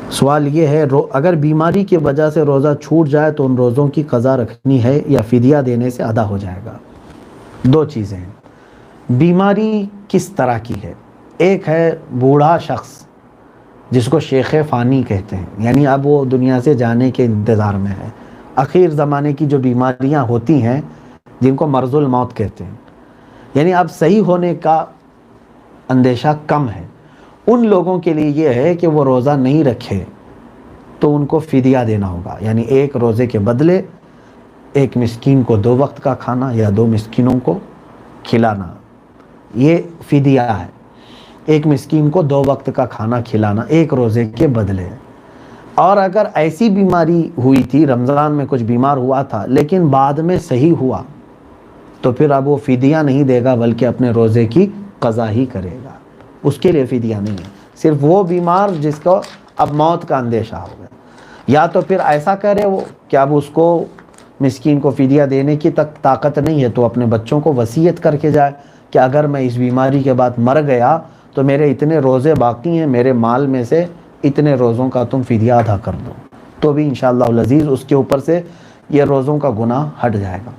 सवाल ये है, अगर बीमारी की वजह से रोज़ा छूट जाए तो उन रोज़ों की क़ज़ा रखनी है या फ़िदिया देने से अदा हो जाएगा? दो चीज़ें हैं। बीमारी किस तरह की है? एक है बूढ़ा शख्स जिसको शेख फ़ानी कहते हैं, यानी अब वो दुनिया से जाने के इंतज़ार में है। आखिर ज़माने की जो बीमारियां होती हैं जिनको मर्ज़ुल मौत कहते हैं, यानी अब सही होने का अंदेशा कम है, उन लोगों के लिए ये है कि वो रोज़ा नहीं रखे तो उनको फ़िदिया देना होगा। यानी एक रोज़े के बदले एक मिस्कीन को 2 वक्त का खाना या 2 मिस्कीनों को खिलाना, ये फ़िदिया है। एक मिस्कीन को 2 वक्त का खाना खिलाना एक रोज़े के बदले। और अगर ऐसी बीमारी हुई थी, रमज़ान में कुछ बीमार हुआ था लेकिन बाद में सही हुआ, तो फिर अब वो फ़िदिया नहीं देगा बल्कि अपने रोज़े की क़ज़ा ही करेगा। उसके लिए फ़िदिया नहीं है। सिर्फ वो बीमार जिसको अब मौत का अंदेशा हो गया, या तो फिर ऐसा करे वो कि अब उसको मिस्कीन को फ़िदिया देने की तक ताकत नहीं है, तो अपने बच्चों को वसीयत करके जाए कि अगर मैं इस बीमारी के बाद मर गया तो मेरे इतने रोज़े बाकी हैं, मेरे माल में से इतने रोज़ों का तुम फ़िदिया अदा कर दो, तो भी इंशाअल्लाह अज़ीज़ उसके ऊपर से ये रोज़ों का गुनाह हट जाएगा।